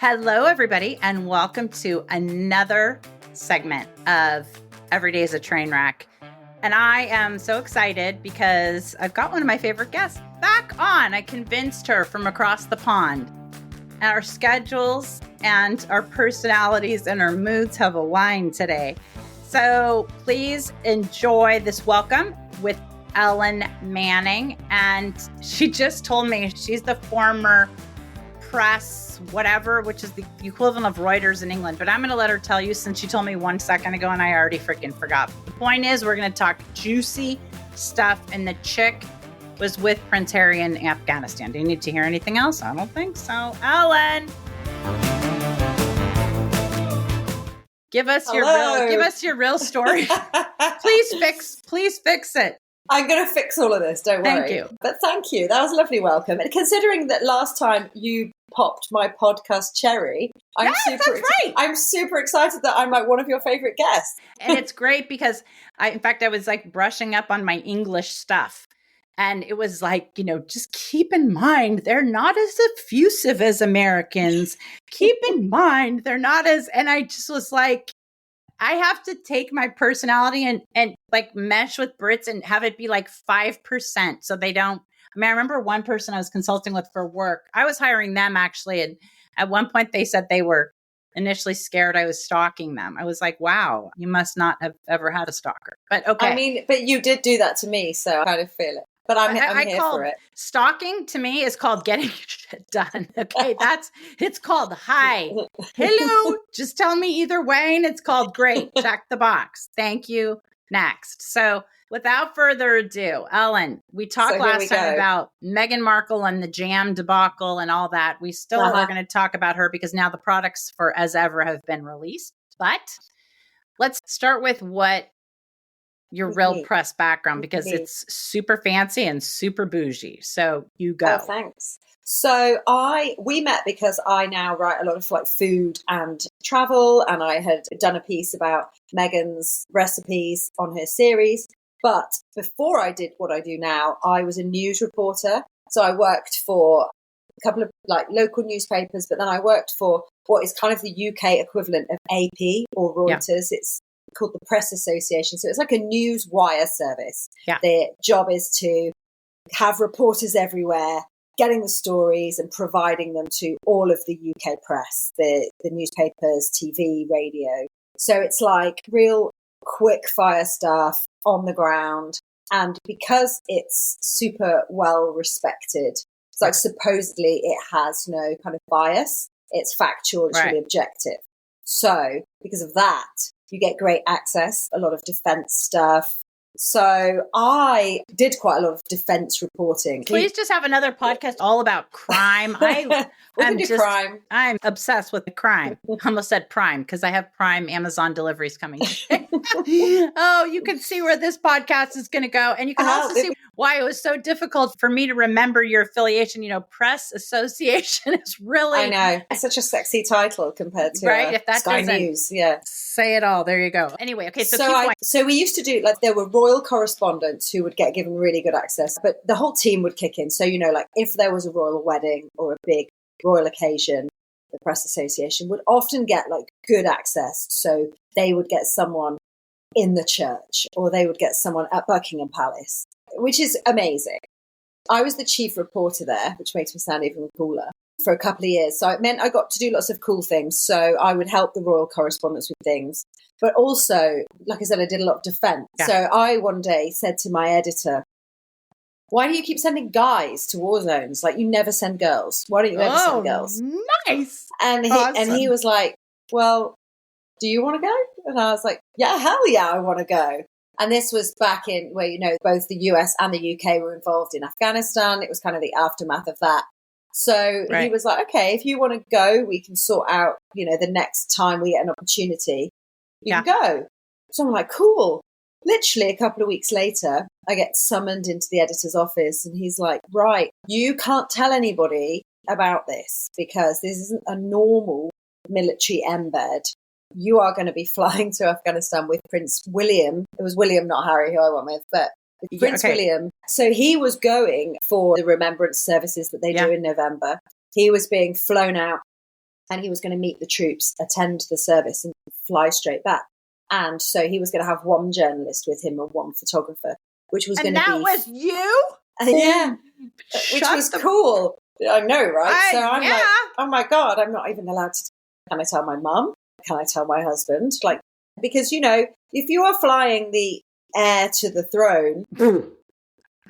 Hello, everybody, and welcome to another segment of Every Day is a Train Wreck. And I am so excited because I've got one of my favorite guests back on. I convinced her from across the pond. Our schedules and our personalities and our moods have aligned today. So please enjoy this welcome with Ellen Manning. And she just told me she's the former press, whatever, which is the equivalent of Reuters in England. But I'm going to let her tell you since she told me 1 second ago and I already freaking forgot. The point is we're going to talk juicy stuff. And the chick was with Prince Harry in Afghanistan. Do you need to hear anything else? I don't think so. Ellen, give us your real story. Please fix it. I'm going to fix all of this, don't worry. Thank you. But thank you. That was a lovely welcome. And considering that last time you popped my podcast cherry, I'm super excited that I'm like one of your favorite guests. And it's great because I was like brushing up on my English stuff. And it was like, just keep in mind, they're not as effusive as Americans. Keep in mind, they're not as, and I just was like, I have to take my personality and like mesh with Brits and have it be like 5%. So they don't, I remember one person I was consulting with for work. I was hiring them actually. And at one point they said they were initially scared I was stalking them. I was like, wow, you must not have ever had a stalker. But okay. But you did do that to me. So I kind of feel it. But I'm here for it. Stalking to me is called getting shit done. Okay, it's called hi, hello. Just tell me either way, and it's called great. Check the box. Thank you. Next. So, without further ado, Ellen, we talked last time about Meghan Markle and the jam debacle and all that. We still are going to talk about her because now the products for As Ever have been released. But let's start with what your real press background, because it's super fancy and super bougie. So you go. Oh, thanks. So we met because I now write a lot of like food and travel, and I had done a piece about Meghan's recipes on her series. But before I did what I do now, I was a news reporter. So I worked for a couple of like local newspapers, but then I worked for what is kind of the UK equivalent of AP or Reuters. Yeah. It's called the Press Association. So it's like a news wire service. Yeah. Their job is to have reporters everywhere, getting the stories and providing them to all of the UK press, the newspapers, TV, radio. So it's like real quick fire stuff on the ground. And because it's super well respected, it's like supposedly it has no kind of bias. It's factual, it's really objective. So because of that, you get great access, a lot of defense stuff. So I did quite a lot of defense reporting. Please just have another podcast all about crime. Crime. I'm obsessed with the crime. I almost said Prime because I have Prime Amazon deliveries coming. Oh, you can see where this podcast is going to go. And you can also see why it was so difficult for me to remember your affiliation. Press Association is really... I know. It's such a sexy title compared to if that Sky News. Yeah. Say it all. There you go. Anyway, okay. So we used to do, like, there were royal correspondents who would get given really good access, but the whole team would kick in. So, like if there was a royal wedding or a big royal occasion, the Press Association would often get like good access. So they would get someone in the church or they would get someone at Buckingham Palace, which is amazing. I was the chief reporter there, which makes me sound even cooler, for a couple of years. So it meant I got to do lots of cool things. So I would help the royal correspondents with things. But also, like I said, I did a lot of defense. Yeah. So I one day said to my editor, why do you keep sending guys to war zones? Like, you never send girls. Why don't you ever send girls? Nice. And he was like, well, do you want to go? And I was like, yeah, hell yeah, I want to go. And this was back in where, both the US and the UK were involved in Afghanistan. It was kind of the aftermath of that. So He was like, okay, if you want to go, we can sort out, the next time we get an opportunity, you can go. So I'm like, cool. Literally a couple of weeks later, I get summoned into the editor's office and he's like, right, you can't tell anybody about this because this isn't a normal military embed. You are going to be flying to Afghanistan with Prince William. It was William, not Harry, who I went with, but with Prince William. So he was going for the remembrance services that they do in November. He was being flown out and he was going to meet the troops, attend the service, and fly straight back. And so he was going to have one journalist with him and one photographer, which was going to be... And that was you? Yeah, which was cool. I know, right? So I'm like, oh my God, I'm not even allowed to... Can I tell my mum? Can I tell my husband? Like, because, you know, if you are flying the heir to the throne to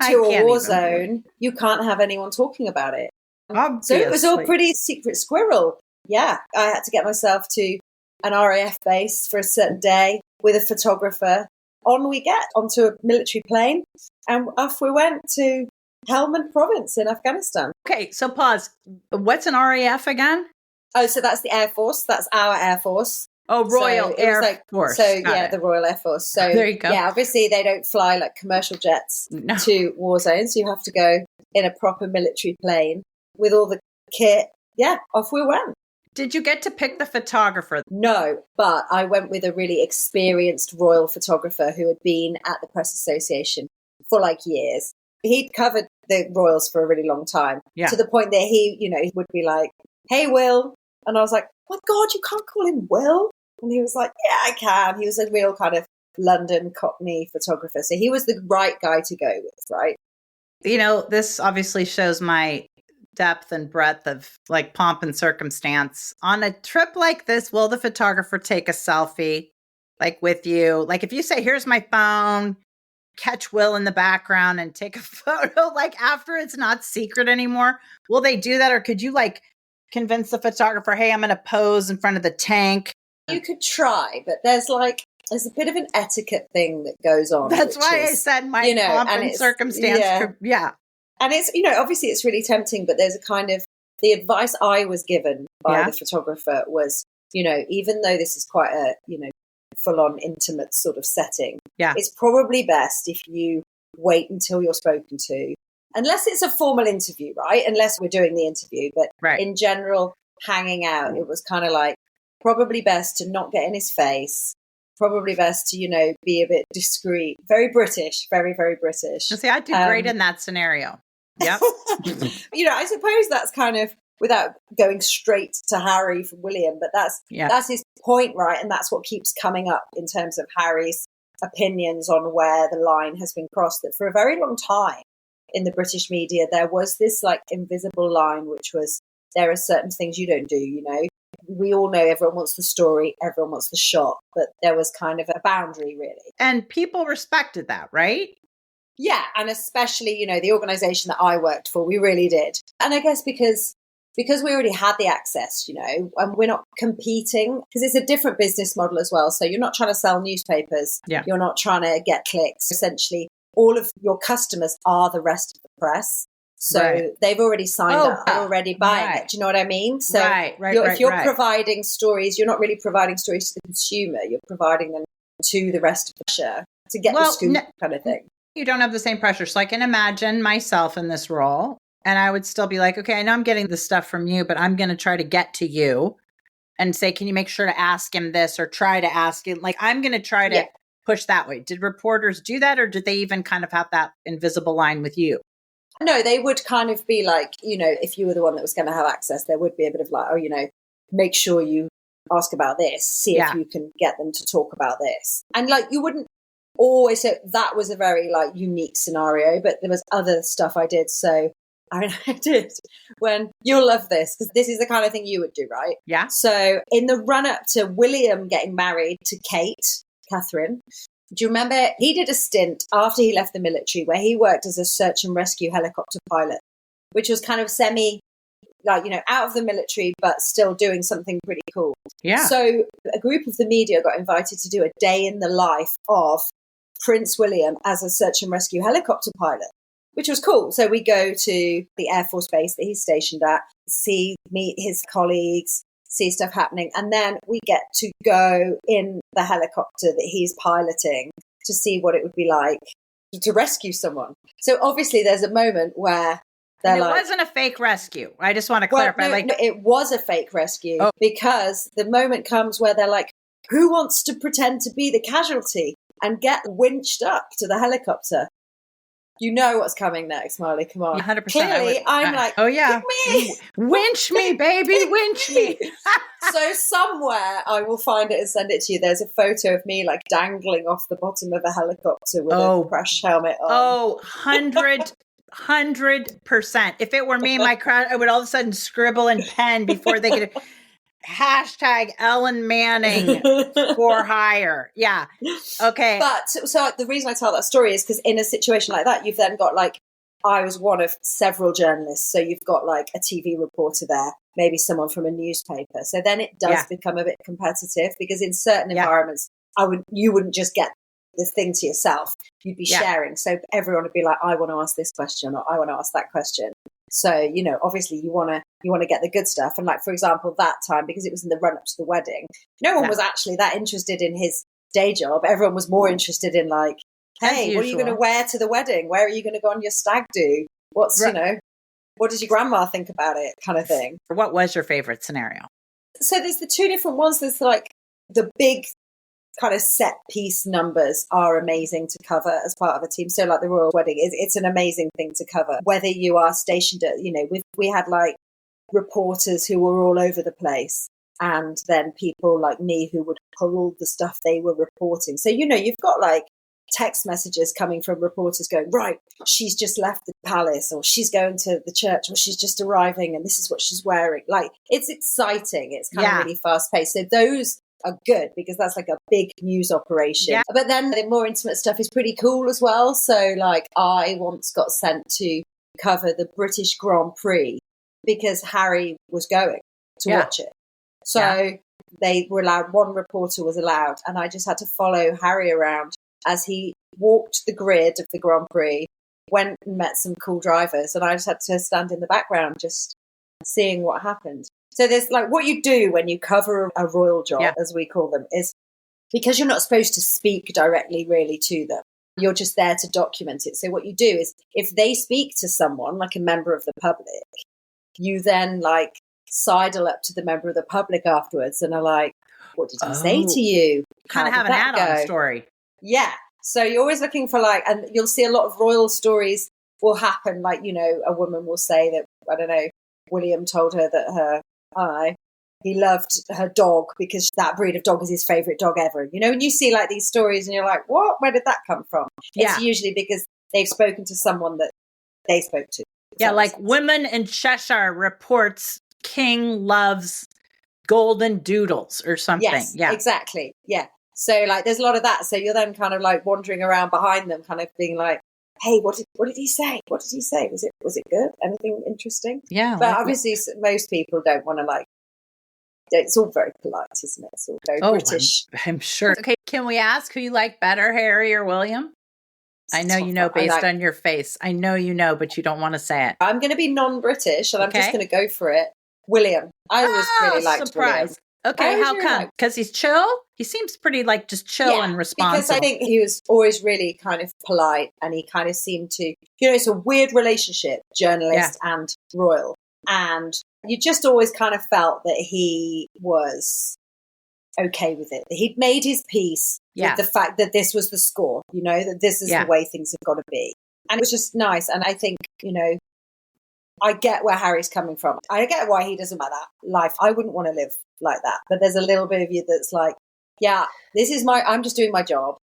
a war zone, you can't have anyone talking about it. Obviously. So it was all pretty secret squirrel. Yeah, I had to get myself to an RAF base for a certain day with a photographer. On we get onto a military plane, and off we went to Helmand province in Afghanistan. Okay, so pause. What's an RAF again? Oh, so that's the Air Force. That's our Air Force. Oh, Royal Air Force. So, the Royal Air Force. So, there you go. Yeah, obviously they don't fly like commercial jets to war zones. You have to go in a proper military plane with all the kit. Yeah, off we went. Did you get to pick the photographer? No, but I went with a really experienced royal photographer who had been at the Press Association for like years. He'd covered the royals for a really long time, to the point that he would be like, "Hey, Will," and I was like, "My God, you can't call him Will." And he was like, "Yeah, I can." He was a real kind of London Cockney photographer, so he was the right guy to go with, right? You know, this obviously shows my depth and breadth of like pomp and circumstance. On a trip like this, will the photographer take a selfie like with you? Like if you say, "Here's my phone," catch Will in the background and take a photo, like after it's not secret anymore, will they do that? Or could you like convince the photographer, "Hey, I'm going to pose in front of the tank"? You could try, but there's a bit of an etiquette thing that goes on. That's why I said my pomp and circumstance. Yeah. And it's, obviously it's really tempting, but there's a kind of, the advice I was given by the photographer was, even though this is quite a, full-on intimate sort of setting, it's probably best if you wait until you're spoken to, unless it's a formal interview, right? Unless we're doing the interview. But in general, hanging out, it was kind of like, probably best to not get in his face. Probably best to, be a bit discreet. Very British, very, very British. See, I do great in that scenario. Yep. I suppose that's kind of, without going straight to Harry from William, but that's his point, right? And that's what keeps coming up in terms of Harry's opinions on where the line has been crossed. That for a very long time in the British media, there was this like invisible line, which was, there are certain things you don't do, We all know everyone wants the story, everyone wants the shot, but there was kind of a boundary, really. And people respected that, right? Yeah, and especially, the organisation that I worked for, we really did. And I guess because we already had the access, and we're not competing, because it's a different business model as well. So you're not trying to sell newspapers. Yeah. You're not trying to get clicks. Essentially, all of your customers are the rest of the press. So they've already signed up, they're already buying it. Do you know what I mean? So if you're providing stories, you're not really providing stories to the consumer, you're providing them to the rest of the pressure to get the scoop kind of thing. You don't have the same pressure. So I can imagine myself in this role, and I would still be like, okay, I know I'm getting the stuff from you, but I'm going to try to get to you and say, can you make sure to ask him this or try to ask him? Like, I'm going to try to push that way. Did reporters do that, or did they even kind of have that invisible line with you? No, they would kind of be like, if you were the one that was going to have access, there would be a bit of like, make sure you ask about this, see if you can get them to talk about this. And like, you wouldn't always say that was a very like unique scenario, but there was other stuff I did. So I did when, you'll love this, because this is the kind of thing you would do, right? Yeah. So in the run up to William getting married to Catherine, do you remember he did a stint after he left the military where he worked as a search and rescue helicopter pilot, which was kind of out of the military, but still doing something pretty cool. Yeah. So a group of the media got invited to do a day in the life of Prince William as a search and rescue helicopter pilot, which was cool. So we go to the Air Force base that he's stationed at, meet his colleagues, see stuff happening. And then we get to go in the helicopter that he's piloting to see what it would be like to rescue someone. So obviously there's a moment where it wasn't a fake rescue. I just want to clarify. No, it was a fake rescue because the moment comes where they're like, who wants to pretend to be the casualty and get winched up to the helicopter? You know what's coming next, Marley. Come on. 100%. Clearly, I'm like, oh yeah, me. Winch me, baby, winch me. So somewhere I will find it and send it to you. There's a photo of me like dangling off the bottom of a helicopter with a crash helmet on. Oh, 100%. If it were me, my crowd, I would all of a sudden scribble in pen before they could hashtag Ellen Manning for hire. Yeah. Okay. But so the reason I tell that story is because in a situation like that, you've then got like, I was one of several journalists. So you've got like a TV reporter there, maybe someone from a newspaper. So then it does become a bit competitive because in certain environments, you wouldn't just get this thing to yourself. You'd be sharing. So everyone would be like, I want to ask this question or I want to ask that question. So, you know, obviously you want to get the good stuff. And like, for example, that time, because it was in the run up to the wedding, no one was actually that interested in his day job. Everyone was more interested in like, hey, what are you going to wear to the wedding? Where are you going to go on your stag do? What's, you know, what does your grandma think about it kind of thing? What was your favorite scenario? So there's the two different ones. There's like the big kind of set piece numbers are amazing to cover as part of a team. So like the royal wedding, it's an amazing thing to cover. Whether you are stationed at, you know, we had like reporters who were all over the place. And then people like me who would pull all the stuff they were reporting. So, you know, you've got like text messages coming from reporters going, right, she's just left the palace or she's going to the church or she's just arriving and this is what she's wearing. Like, it's exciting. It's kind of really fast paced. So those are good because that's like a big news operation. Yeah. But then the more intimate stuff is pretty cool as well. So like I once got sent to cover the British Grand Prix because Harry was going to watch it. So they were allowed, one reporter was allowed, and I just had to follow Harry around as he walked the grid of the Grand Prix, went and met some cool drivers, and I just had to stand in the background just seeing what happened. So there's like what you do when you cover a royal job, as we call them, is because you're not supposed to speak directly really to them. You're just there to document it. So what you do is if they speak to someone, like a member of the public, you then like sidle up to the member of the public afterwards and are like, what did he say to you? Kind of have an add-on story. Yeah. So you're always looking for like, and you'll see a lot of royal stories will happen. Like, you know, a woman will say that, I don't know, William told her that he loved her dog because that breed of dog is his favorite dog ever. You know, and you see like these stories and you're like, what? Where did that come from? It's usually because they've spoken to someone that they spoke to. Yeah, like Women in Cheshire reports King loves golden doodles or something. Yes, exactly. Yeah. So like there's a lot of that. So you're then kind of like wandering around behind them, kind of being like, hey, what did he say? What did he say? Was it good? Anything interesting? Yeah. But obviously most people don't want to like, it's all very polite, isn't it? It's all very British. I'm sure. Okay. Can we ask who you like better, Harry or William? I know you know based on your face. I know you know, but you don't want to say it. I'm going to be non-British and I'm just going to go for it. William. I always really liked William. Okay, how come? Because he's chill? He seems pretty like just chill and responsible. Because I think he was always really kind of polite and he kind of seemed to, you know, it's a weird relationship, journalist and royal. And you just always kind of felt that he was okay with it. He'd made his peace with the fact that this was the score, you know, that this is the way things have got to be. And it was just nice. And I think, you know, I get where Harry's coming from. I get why he doesn't like that life. I wouldn't want to live like that. But there's a little bit of you that's like, yeah, I'm just doing my job.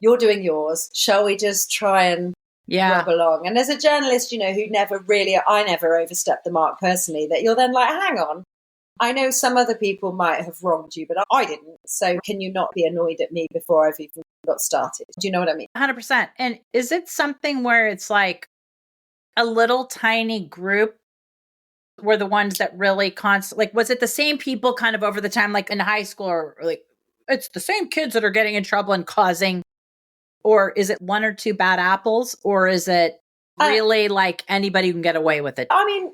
You're doing yours. Shall we just try and rub along? And as a journalist, you know, I never overstepped the mark personally, that you're then like, hang on. I know some other people might have wronged you, but I didn't. So can you not be annoyed at me before I've even got started? Do you know what I mean? 100%. And is it something where it's like a little tiny group were the ones that really like, was it the same people kind of over the time, like in high school or like, it's the same kids that are getting in trouble and causing, or is it one or two bad apples, or is it really like anybody can get away with it? I mean,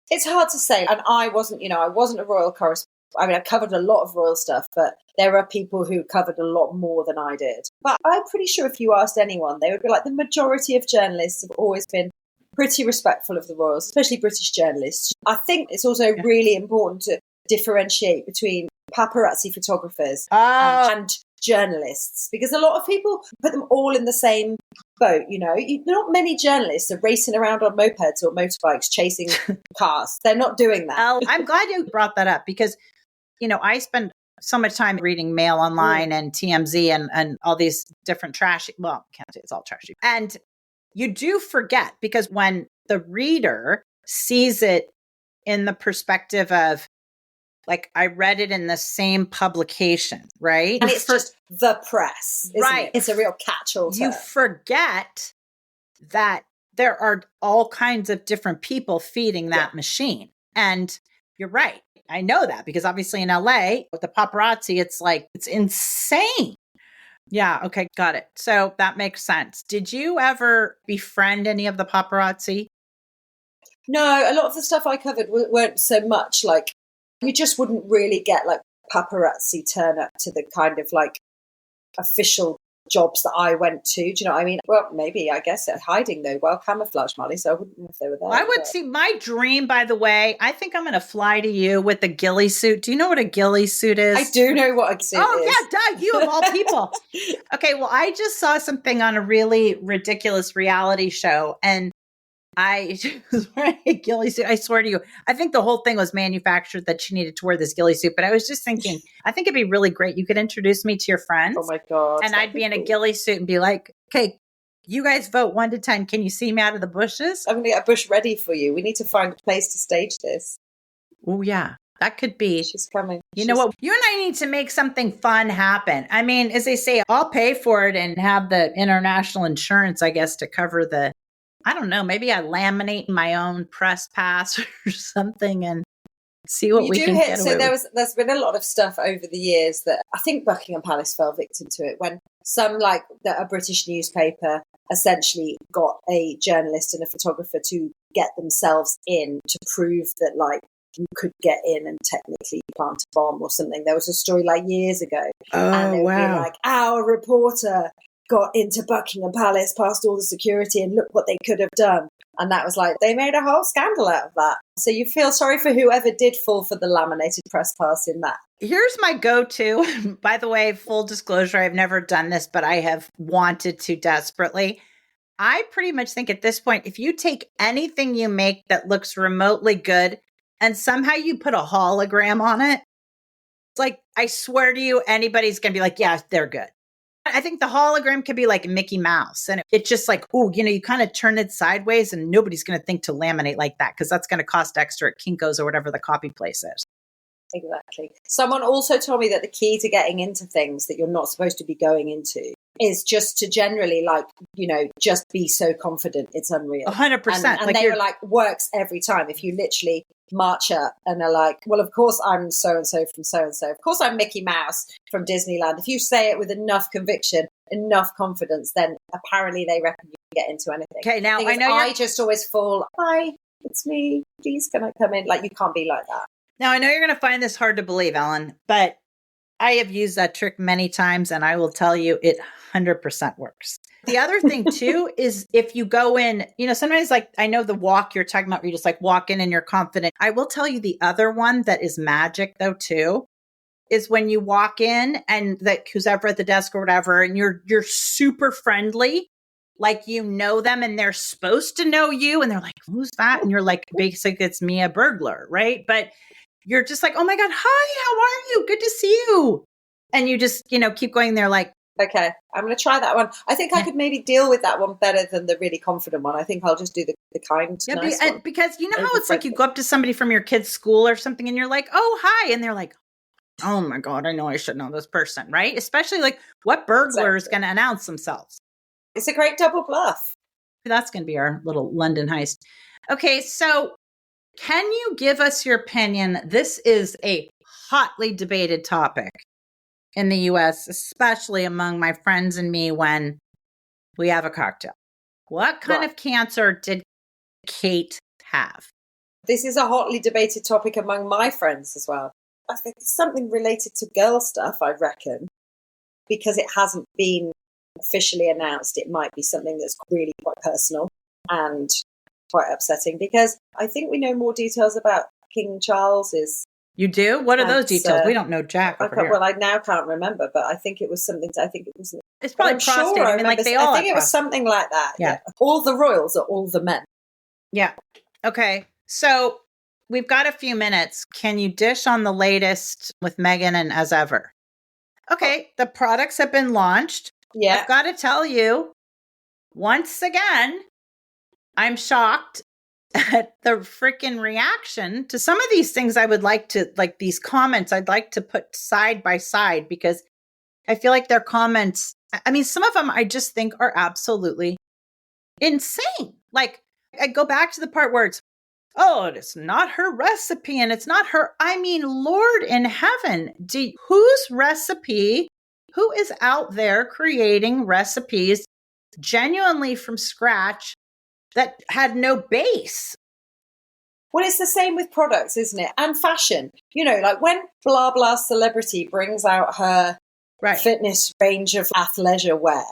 it's hard to say. And I wasn't a royal correspondent. I mean, I covered a lot of royal stuff, but there are people who covered a lot more than I did. But I'm pretty sure if you asked anyone, they would be like, the majority of journalists have always been pretty respectful of the royals, especially British journalists. I think it's also really important to differentiate between paparazzi photographers and journalists, because a lot of people put them all in the same boat. Not many journalists are racing around on mopeds or motorbikes chasing cars. They're not doing that. Oh, I'm glad you brought that up because, I spend so much time reading Mail Online and TMZ and all these different trashy, well, can't say it's all trashy. And you do forget, because when the reader sees it in the perspective of, like, I read it in the same publication, right? And it's just the press, isn't it? It's a real catch-all term. You forget that there are all kinds of different people feeding that machine. And you're right. I know that because obviously in LA with the paparazzi, it's insane. Yeah. Okay. Got it. So that makes sense. Did you ever befriend any of the paparazzi? No, a lot of the stuff I covered weren't so much like, you just wouldn't really get like paparazzi turn up to the kind of like official jobs that I went to. Do you know what I mean? Well, maybe, I guess they're hiding though, well camouflaged, Marley, so I wouldn't know if they were there. I would see my dream, by the way. I think I'm going to fly to you with a ghillie suit. Do you know what a ghillie suit is? I do know what a suit is. Oh, yeah, duh, you of all people. Okay, well, I just saw something on a really ridiculous reality show, and I was wearing a ghillie suit. I swear to you, I think the whole thing was manufactured that she needed to wear this ghillie suit. But I was just thinking, I think it'd be really great. You could introduce me to your friends. Oh my God. And I'd be in a ghillie suit and be like, okay, you guys vote 1 to 10. Can you see me out of the bushes? I'm going to get a bush ready for you. We need to find a place to stage this. Oh, yeah. That could be. She's coming. You know what? You and I need to make something fun happen. I mean, as they say, I'll pay for it and have the international insurance, I guess, to cover the, I don't know, maybe I laminate my own press pass or something and see what we can get away with. There's been a lot of stuff over the years that I think Buckingham Palace fell victim to it when a British newspaper essentially got a journalist and a photographer to get themselves in to prove that like you could get in and technically plant a bomb or something. There was a story like years ago. And they would be like, our reporter got into Buckingham Palace past all the security and look what they could have done. And that was like, they made a whole scandal out of that. So you feel sorry for whoever did fall for the laminated press pass in that. Here's my go-to. By the way, full disclosure, I've never done this, but I have wanted to desperately. I pretty much think at this point, if you take anything you make that looks remotely good and somehow you put a hologram on it, it's like, I swear to you, anybody's going to be like, yeah, they're good. I think the hologram could be like Mickey Mouse. And it's just like, you kind of turn it sideways and nobody's going to think to laminate like that because that's going to cost extra at Kinko's or whatever the copy place is. Exactly. Someone also told me that the key to getting into things that you're not supposed to be going into is just to generally just be so confident it's unreal. 100%. And they were like, works every time. If you literally march up and are like, well, of course I'm so-and-so from so-and-so. Of course I'm Mickey Mouse from Disneyland. If you say it with enough conviction, enough confidence, then apparently they reckon you can get into anything. Okay, now I just always fall, hi, it's me. Please, can I come in? Like, you can't be like that. Now, I know you're going to find this hard to believe, Ellen, but I have used that trick many times, and I will tell you it 100% works. The other thing, too, is if you go in, sometimes like I know the walk you're talking about, where you just like walk in and you're confident. I will tell you the other one that is magic, though, too, is when you walk in and that who's ever at the desk or whatever, and you're super friendly, like you know them and they're supposed to know you, and they're like, who's that? And you're like, basically, it's me, a burglar, right? But you're just like, oh my God, hi, how are you? Good to see you. And you just, keep going there like, okay, I'm going to try that one. I think I could maybe deal with that one better than the really confident one. I think I'll just do the kind, nice one. Because you know how it's like you go up to somebody from your kid's school or something and you're like, oh, hi. And they're like, oh my God, I know I should know this person, right? Especially like what burglar is going to announce themselves? It's a great double bluff. That's going to be our little London heist. Okay, so can you give us your opinion? This is a hotly debated topic in the US, especially among my friends and me when we have a cocktail. What kind of cancer did Kate have? This is a hotly debated topic among my friends as well. I think it's something related to girl stuff, I reckon, because it hasn't been officially announced. It might be something that's really quite personal and quite upsetting, because I think we know more details about King Charles's You do? What are those That's, details? We don't know jack over here. Well, I now can't remember, but I think it was something. It's probably I'm prostate. sure I mean, like they all I think have it was prostate. something like that. Yeah. All the royals are all the men. Yeah. Okay. So we've got a few minutes. Can you dish on the latest with Meghan and As Ever? Okay. The products have been launched. Yeah. I've got to tell you, once again, I'm shocked at the freaking reaction to some of these things. I would like to, like these comments, I'd like to put side by side because I feel like their comments, I mean, some of them I just think are absolutely insane. Like, I go back to the part where it's, oh, it's not her recipe and it's not her. I mean, Lord in heaven, whose recipe, who is out there creating recipes genuinely from scratch that had no base? Well, it's the same with products, isn't it? And fashion. You know, like when blah blah celebrity brings out her fitness range of athleisure wear.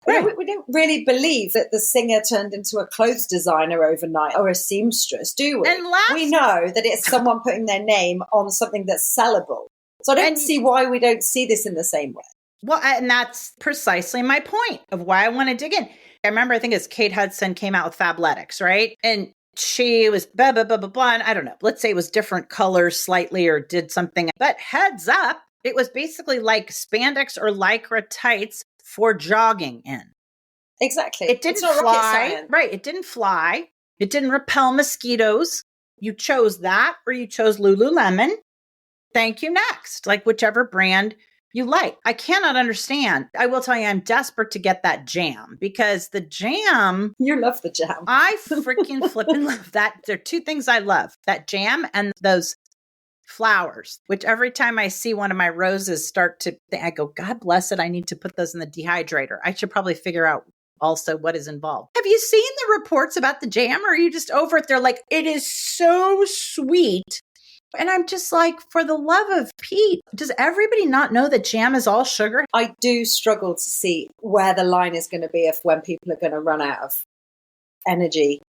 Right. We don't really believe that the singer turned into a clothes designer overnight or a seamstress, do we? We know that it's someone putting their name on something that's sellable. So I don't see why we don't see this in the same way. Well, and that's precisely my point of why I want to dig in. I remember, I think it's Kate Hudson came out with Fabletics, right? And she was blah, blah, blah, blah, blah. And I don't know. Let's say it was different colors slightly or did something. But heads up, it was basically like spandex or lycra tights for jogging in. Exactly. It didn't fly. Right. It didn't fly. It didn't repel mosquitoes. You chose that or you chose Lululemon. Thank you. Next. Like whichever brand you like. I cannot understand. I will tell you, I'm desperate to get that jam because the jam. You love the jam. I freaking flipping love that. There are two things I love, that jam and those flowers, which every time I see one of my roses start to, I go, God bless it. I need to put those in the dehydrator. I should probably figure out also what is involved. Have you seen the reports about the jam or are you just over it? They're like, it is so sweet. And I'm just like, for the love of Pete, does everybody not know that jam is all sugar? I do struggle to see where the line is going to be if when people are going to run out of energy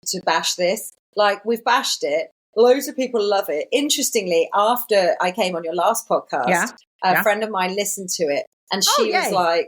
to bash this. Like, we've bashed it. Loads of people love it. Interestingly, after I came on your last podcast, a friend of mine listened to it. And she was like,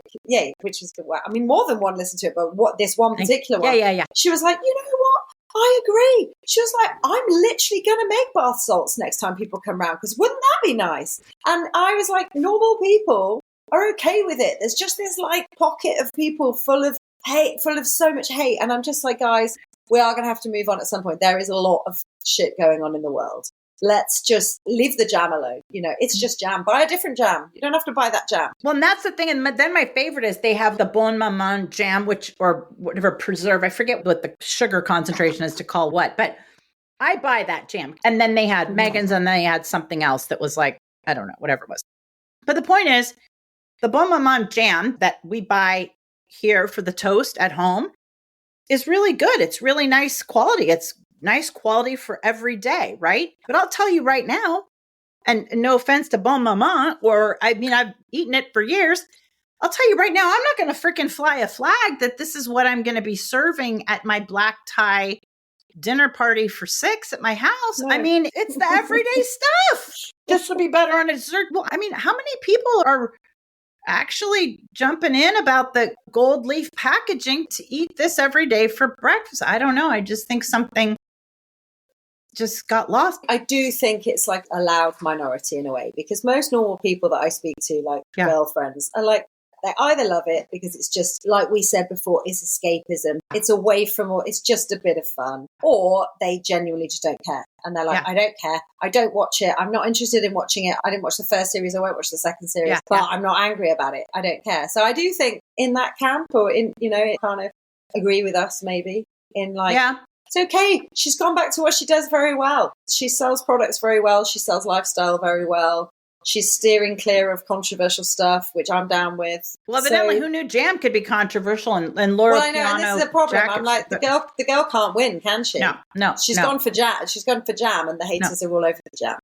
which is good. I mean, more than one listened to it, but this one particular one. Yeah. She was like, you know what? I agree. She was like, I'm literally going to make bath salts next time people come round because wouldn't that be nice? And I was like, normal people are okay with it. There's just this like pocket of people full of hate, full of so much hate. And I'm just like, guys, we are going to have to move on at some point. There is a lot of shit going on in the world. Let's just leave the jam alone. You know, it's just jam. Buy a different jam. You don't have to buy that jam. Well, and that's the thing. And then my favorite is they have the Bon Maman jam, which, or whatever preserve. I forget what the sugar concentration is to call what, but I buy that jam. And then they had Meghan's and they had something else that was like, I don't know, whatever it was. But the point is the Bon Maman jam that we buy here for the toast at home is really good. It's really nice quality. It's nice quality for every day, right? But I'll tell you right now, and no offense to Bon Maman, or I mean, I've eaten it for years. I'll tell you right now, I'm not going to freaking fly a flag that this is what I'm going to be serving at my black tie dinner party for 6 at my house. No. I mean, it's the everyday stuff. This would be better on a dessert. Well, I mean, how many people are actually jumping in about the gold leaf packaging to eat this every day for breakfast? I don't know. I just think something just got lost. I do think it's like a loud minority in a way, because most normal people that I speak to, like girlfriends, are like, they either love it because it's just, like we said before, it's escapism. It's away from all, it's just a bit of fun. Or they genuinely just don't care. And they're like, I don't care. I don't watch it. I'm not interested in watching it. I didn't watch the first series. I won't watch the second series. But I'm not angry about it. I don't care. So I do think in that camp, or in, you know, it kind of agree with us maybe in like, it's okay. She's gone back to what she does very well. She sells products very well. She sells lifestyle very well. She's steering clear of controversial stuff, which I'm down with. Well, evidently, who knew jam could be controversial? And Laura Well, I know, and this is the problem. I'm like, the girl can't win, can she? No. She's gone for jam. She's gone for jam, and the haters are all over the jam.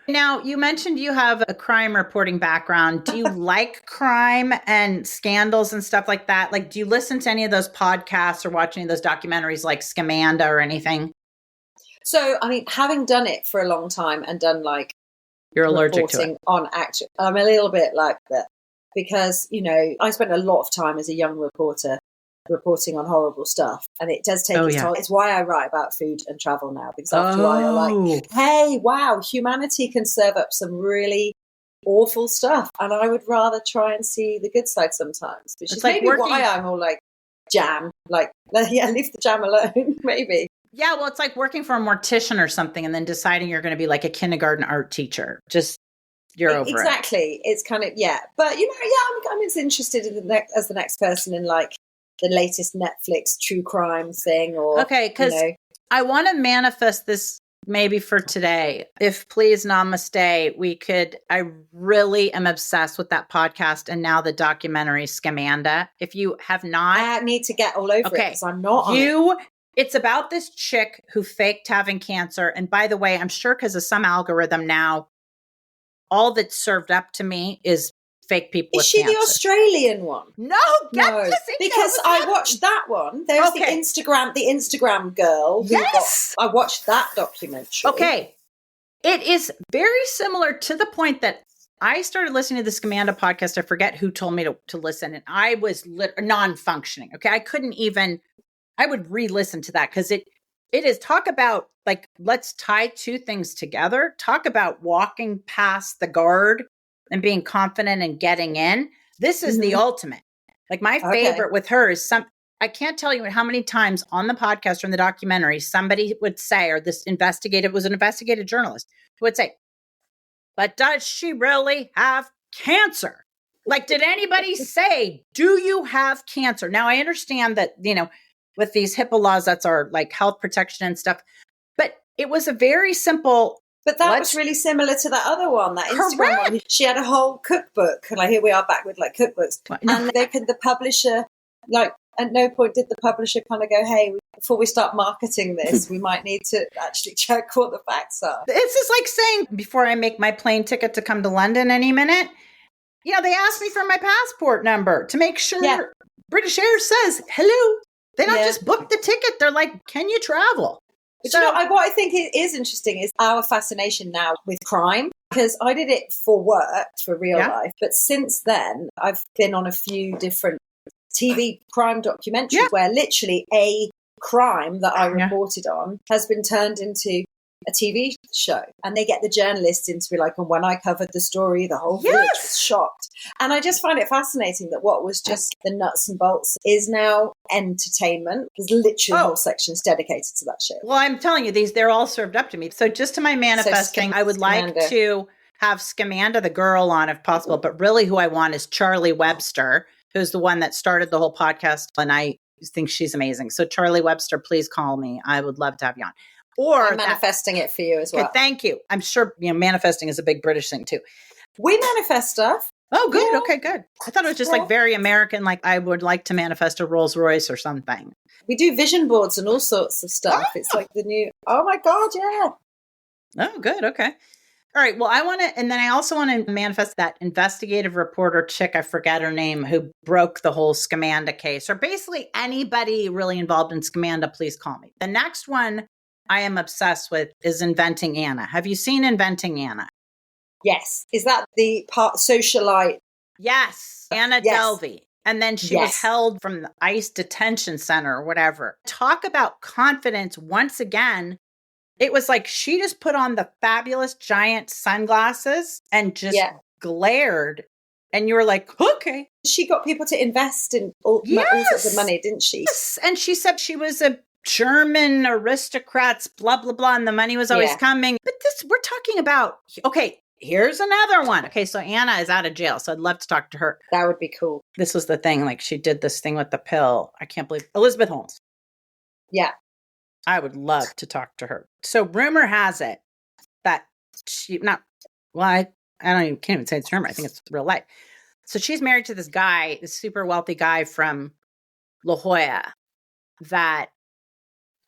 Now, you mentioned you have a crime reporting background. Do you like crime and scandals and stuff like that? Like, do you listen to any of those podcasts or watch any of those documentaries like Scamanda or anything? So, I mean, having done it for a long time and done like You're allergic to reporting it. on action. I'm a little bit like that because, I spent a lot of time as a young reporter reporting on horrible stuff, and it does take its toll. It's why I write about food and travel now, because after a while you're like, hey, wow, humanity can serve up some really awful stuff, and I would rather try and see the good side sometimes, which is like maybe why I'm all like jam, like, yeah, leave the jam alone. Maybe. Yeah, well, it's like working for a mortician or something and then deciding you're going to be like a kindergarten art teacher. Just, you're over exactly. It's kind of, yeah. But, I'm as interested in as the next person in like the latest Netflix true crime thing or. Okay, because I want to manifest this maybe for today. If please namaste, I really am obsessed with that podcast and now the documentary Scamanda. If you have not. I need to get all over it because I'm not on it. It's about this chick who faked having cancer. And by the way, I'm sure because of some algorithm now, all that's served up to me is fake people with cancer. Is she the Australian one? No, because I watched that one. There's the Instagram girl. Yes. I watched that documentary. Okay. It is very similar to the point that I started listening to the Scamanda podcast. I forget who told me to listen. And I was non-functioning. Okay. I would re-listen to that because it is talk about like, let's tie two things together. Talk about walking past the guard and being confident and getting in. This is the ultimate. Like my favorite with her is I can't tell you how many times on the podcast or in the documentary, somebody would say, or this was an investigative journalist who would say, but does she really have cancer? Like, did anybody say, do you have cancer? Now I understand that, with these HIPAA laws, that's our like health protection and stuff. But it was a very simple. But that was really similar to that other one, that Instagram one. She had a whole cookbook. And like, here we are back with like cookbooks. And the publisher, like at no point did the publisher kind of go, hey, before we start marketing this, we might need to actually check what the facts are. This is like saying, before I make my plane ticket to come to London any minute, they asked me for my passport number to make sure British Air says hello. They don't just book the ticket. They're like, can you travel? But what I think is interesting is our fascination now with crime, because I did it for work, for real life. But since then, I've been on a few different TV crime documentaries where literally a crime that I reported on has been turned into a TV show, and they get the journalists in to be like, and when I covered the story, the whole village was shocked. And I just find it fascinating that what was just the nuts and bolts is now entertainment. There's literally whole sections dedicated to that shit. Well, I'm telling you, they're all served up to me. So just to my manifesting, I would like to have Scamanda the girl on if possible, but really who I want is Charlie Webster, who's the one that started the whole podcast, and I think she's amazing. So Charlie Webster, please call me. I would love to have you on. Or I'm manifesting it for you as well. Thank you. I'm sure manifesting is a big British thing too. We manifest stuff. Oh, good. Yeah. Okay, good. I thought it was just like very American, like I would like to manifest a Rolls Royce or something. We do vision boards and all sorts of stuff. It's like the new, oh my God, yeah. Oh, good. Okay. All right. Well, and then I also want to manifest that investigative reporter chick, I forget her name, who broke the whole Scamanda case, or basically anybody really involved in Scamanda, please call me. The next one I am obsessed with is Inventing Anna. Have you seen Inventing Anna? Yes. Is that the socialite? Yes. Anna Delvey. And then she was held from the ICE detention center or whatever. Talk about confidence once again. It was like she just put on the fabulous giant sunglasses and just glared. And you were like, okay. She got people to invest in all sorts of money, didn't she? Yes. And she said she was a German aristocrats, blah, blah, blah. And the money was always coming. But we're talking about, okay, here's another one. Okay, so Anna is out of jail. So I'd love to talk to her. That would be cool. This was the thing. Like she did this thing with the pill. I can't believe Elizabeth Holmes. Yeah. I would love to talk to her. So rumor has it that I can't even say it's rumor. I think it's real life. So she's married to this guy, this super wealthy guy from La Jolla that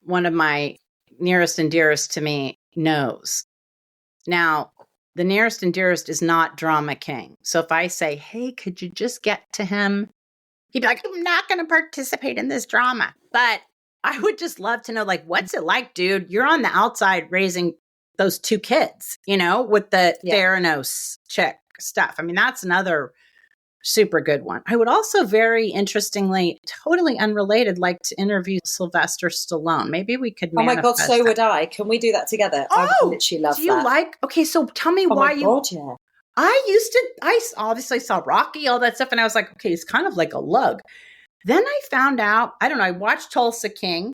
one of my nearest and dearest to me knows. Now, the nearest and dearest is not Drama King. So if I say, hey, could you just get to him? He'd be like, I'm not going to participate in this drama. But I would just love to know, like, what's it like, dude? You're on the outside raising those two kids, you know, with the Yeah. Theranos chick stuff. I mean, that's another super good one. I would also very interestingly, totally unrelated, like to interview Sylvester Stallone. Maybe we could Oh my God, manifest so that. would I. Can we do that together? I would literally love do you that. like, okay, so tell me Oh why my you, God, yeah. I obviously saw Rocky, all that stuff. And I was like, okay, he's kind of like a lug. Then I found out, I don't know, I watched Tulsa King.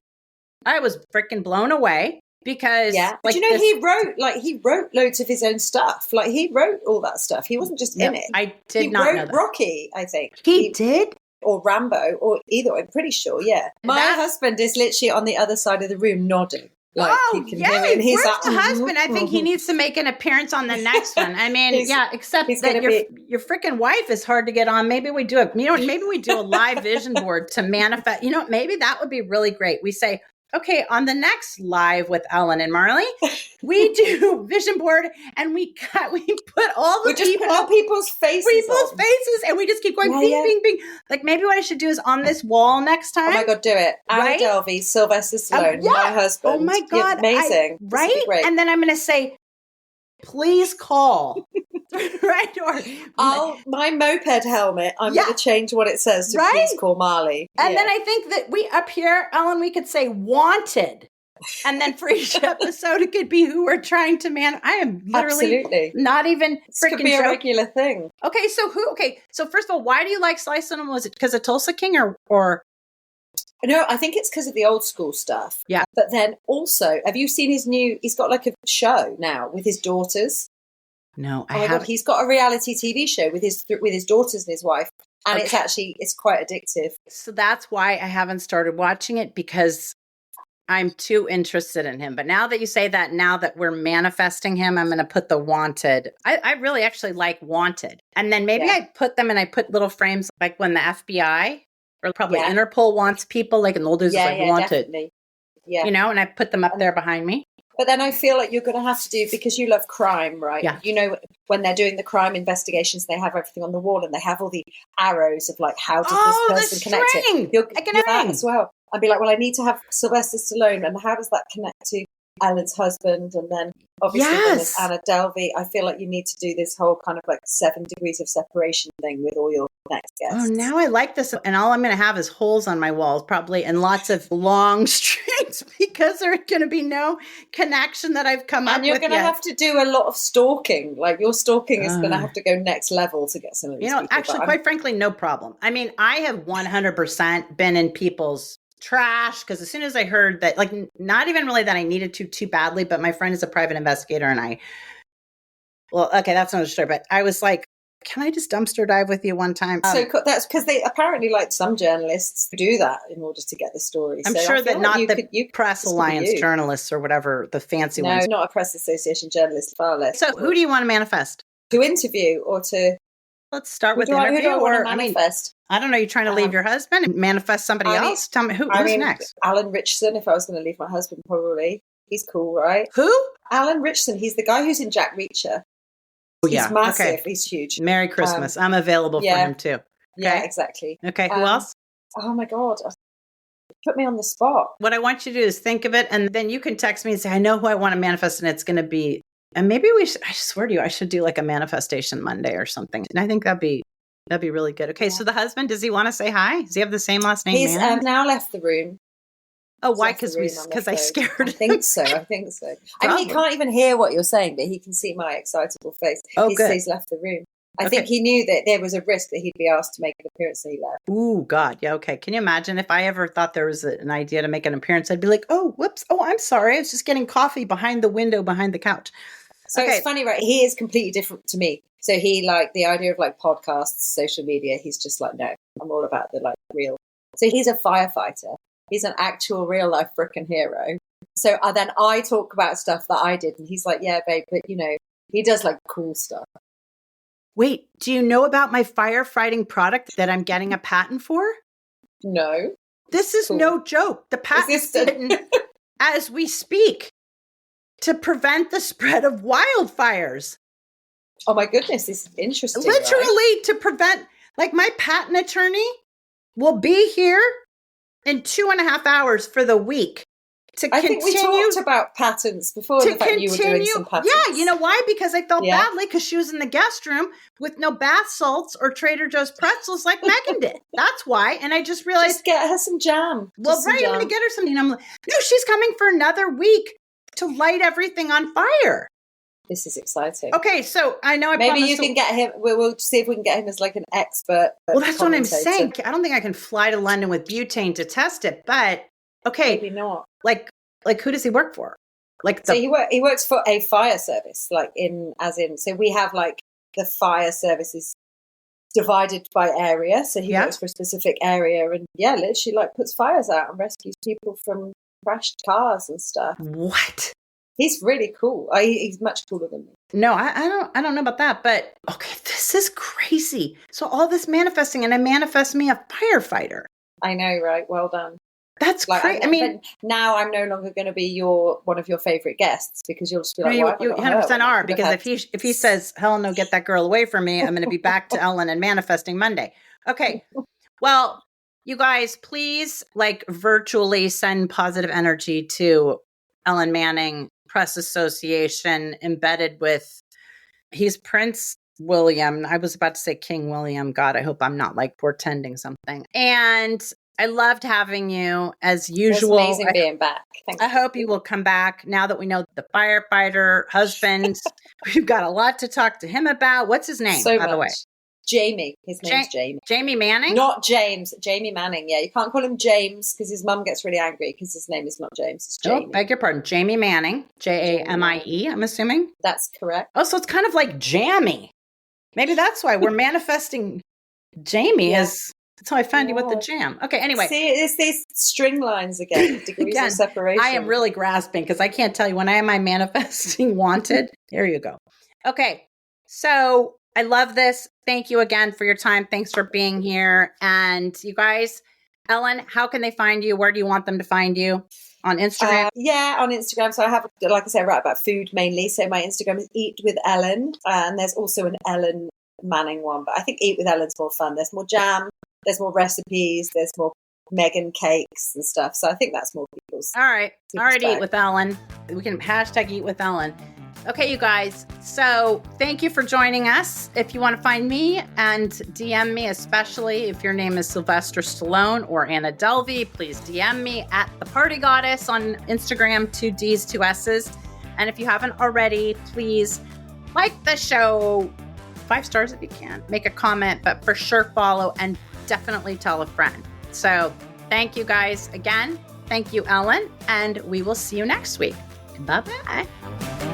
I was freaking blown away because Yeah. But like you know, this, he wrote loads of his own stuff. Like he wrote all that stuff. He wasn't just in it. I did he not wrote know that. Rocky, I think. He did? Or Rambo, or either, I'm pretty sure, yeah. My husband is literally on the other side of the room nodding. Like, he can hear me, and he's where's like, the husband? I think he needs to make an appearance on the next one. I mean, except that your freaking wife is hard to get on. Maybe we do maybe we do a live vision board to manifest. You know, maybe that would be really great. We say, okay, on the next live with Ellen and Marley, we do vision board and we put all the people, put people's faces, and we just keep going, bing, bing, bing. Like maybe what I should do is on this wall next time. Oh my God, do it. Anna Delvey, Sylvester Stallone, my husband. Oh my God. Amazing. Right? And then I'm going to say, please call. Right? Or my moped helmet, I'm going to change what it says to please call Marley. And then I think that we up here, Ellen, we could say wanted. And then for each episode, it could be who we're trying to I am literally not even freaking could be a regular thing. Okay, so first of all, why do you like Sly Stallone? Was it because of Tulsa King or? No, I think it's because of the old school stuff. Yeah. But then also, have you seen he's got like a show now with his daughters. No, I haven't. He's got a reality TV show with his daughters and his wife. And it's quite addictive. So that's why I haven't started watching it, because I'm too interested in him. But now that you say that, now that we're manifesting him, I'm going to put the wanted. I really actually like wanted. And then maybe I put them and I put little frames like when the FBI or probably Interpol wants people, like in the old days, like wanted. Definitely. Yeah. You know, and I put them up there behind me. But then I feel like you're going to have to do, because you love crime, right? Yeah. You know, when they're doing the crime investigations, they have everything on the wall and they have all the arrows of like, how does this person connect it? You're that as well. I'd be like, well, I need to have Sylvester Stallone, and how does that connect to Ellen's husband? And then obviously there's Anna Delvey. I feel like you need to do this whole kind of like 7 degrees of separation thing with all your next guests. Oh, now I like this. And all I'm going to have is holes on my walls probably, and lots of long strings, because there's going to be no connection that I've come up with. And you're going to have to do a lot of stalking. Like your stalking is going to have to go next level to get some of these people. Actually, quite frankly, no problem. I mean, I have 100% been in people's trash, because as soon as I heard that, like, not even really that I needed to too badly, but my friend is a private investigator, and that's another story, but I was like, can I just dumpster dive with you one time? So that's because they apparently, like, some journalists do that in order to get the story. I'm sure that not the Press Alliance journalists or whatever, the fancy ones. No, not a Press Association journalist, far less. So who do you want to manifest? To interview or to... Let's start with interview. Who do I want to manifest? I don't know. You're trying to leave your husband and manifest somebody else? Tell me, who's next? Alan Richardson, if I was going to leave my husband, probably. He's cool, right? Who? Alan Richardson. He's the guy who's in Jack Reacher. Oh, he's massive. Okay. He's huge. Merry Christmas. I'm available for him too. Okay? Yeah, exactly. Okay, who else? Oh my God. Put me on the spot. What I want you to do is think of it, and then you can text me and say, I know who I want to manifest, and it's going to be, and maybe I swear to you, I should do like a manifestation Monday or something. And I think that'd be really good. Okay, so the husband, does he want to say hi? Does he have the same last name? He's now left the room. Oh, why? Because I scared him. I think so. I mean, he can't even hear what you're saying, but he can see my excitable face. He's left the room. I think he knew that there was a risk that he'd be asked to make an appearance, and he left. Ooh, God. Yeah, okay. Can you imagine if I ever thought there was an idea to make an appearance? I'd be like, oh, whoops. Oh, I'm sorry. I was just getting coffee behind the window, behind the couch. So it's funny, right? He is completely different to me. So he, like, the idea of like podcasts, social media, he's just like, no, I'm all about the like real. So he's a firefighter. He's an actual real life frickin' hero. So then I talk about stuff that I did, and he's like, yeah, babe, but you know, he does like cool stuff. Wait, do you know about my firefighting product that I'm getting a patent for? No. This is no joke. The patent's written as we speak to prevent the spread of wildfires. Oh my goodness, this is interesting. Literally to prevent, like, my patent attorney will be here in 2.5 hours for the week to I continue. think we talked about patterns before, the fact you were doing some patterns. Yeah, you know why? Because I felt badly because she was in the guest room with no bath salts or Trader Joe's pretzels like Megan did. That's why. And I just realized. Just get her some jam. Well, right, I'm going to get her something. I'm like, no, she's coming for another week to light everything on fire. This is exciting. Okay, so I know maybe you can get him. We'll see if we can get him as like an expert. Well, that's what I'm saying. I don't think I can fly to London with butane to test it, but okay, maybe not. Like who does he work for? So he works for a fire service, so we have like the fire services divided by area. So he works for a specific area, and literally like puts fires out and rescues people from crashed cars and stuff. What? He's really cool. He's much cooler than me. No, I don't know about that, but okay, this is crazy. So all this manifesting, and I manifest me a firefighter. I know, right? Well done. That's crazy. I mean, now I'm no longer going to be one of your favorite guests because you'll just be like, you 100% are. Because if he says, "Hell no, get that girl away from me," I'm going to be back to Ellen and manifesting Monday. Okay, well, you guys, please virtually send positive energy to Ellen Manning Press Association, embedded with, he's Prince William. I was about to say King William. God, I hope I'm not portending something. And I loved having you as usual. It was amazing being back. I hope you will come back now that we know the firefighter husband. We've got a lot to talk to him about. What's his name, by the way? Jamie. His name's Jamie. Jamie Manning? Not James. Jamie Manning. Yeah, you can't call him James because his mum gets really angry because his name is not James. It's Jamie. Oh, beg your pardon. Jamie Manning. Jamie, I'm assuming. That's correct. Oh, so it's kind of like jammy. Maybe that's why we're manifesting Jamie as... That's how I found you with the jam. Okay, anyway. See, it's these string lines again, degrees of separation. I am really grasping because I can't tell you when I am manifesting wanted. There you go. Okay, so I love this. Thank you again for your time. Thanks for being here. And you guys, Ellen, how can they find you? Where do you want them to find you? On Instagram? On Instagram. So I have, like I said, I write about food mainly. So my Instagram is Eat with Ellen. And there's also an Ellen Manning one. But I think Eat with Ellen's more fun. There's more jam. There's more recipes. There's more Megan cakes and stuff. So I think that's more people's. All right. Eat with Ellen. We can hashtag Eat with Ellen. Okay, you guys. So thank you for joining us. If you want to find me and DM me, especially if your name is Sylvester Stallone or Anna Delvey, please DM me at The Party Goddess on Instagram, 2 Ds, 2 S's. And if you haven't already, please like the show. 5 stars if you can. Make a comment, but for sure follow and definitely tell a friend. So thank you guys again. Thank you, Ellen. And we will see you next week. Bye-bye.